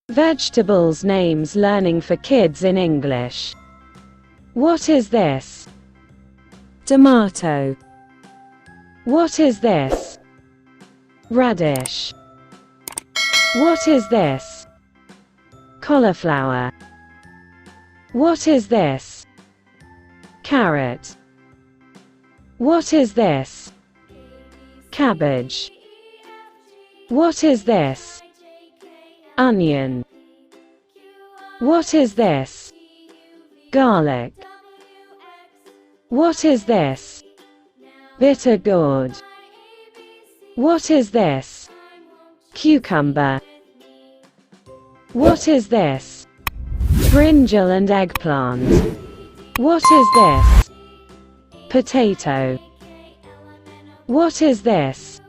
Vegetables names learning for kids in English. What is this? Tomato. What is this? Radish. What is this? Cauliflower. What is this? Carrot. What is this? Cabbage. What is this? Onion. What is this? Garlic. What is this? Bitter gourd. What is this? Cucumber. What is this? Brinjal and eggplant. What is this? Potato. What is this?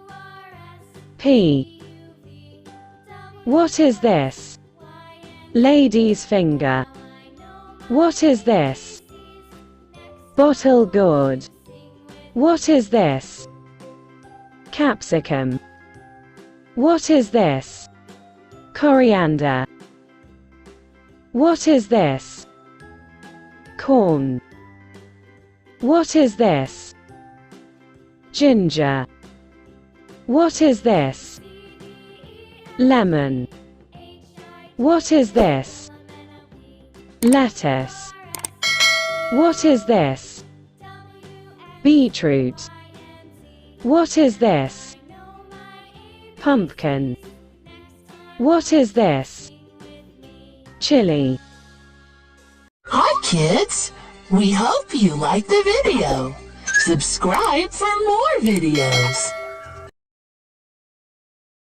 Pea. What is this? Lady's finger. What is this? Bottle gourd. What is this? Capsicum. What is this? Coriander. What is this? Corn. What is this? Ginger. What is this? Lemon. What is this? Lettuce. What is this? Beetroot. What is this? Pumpkin. What is this? Chili. Hi kids! We hope you liked the video. Subscribe for more videos.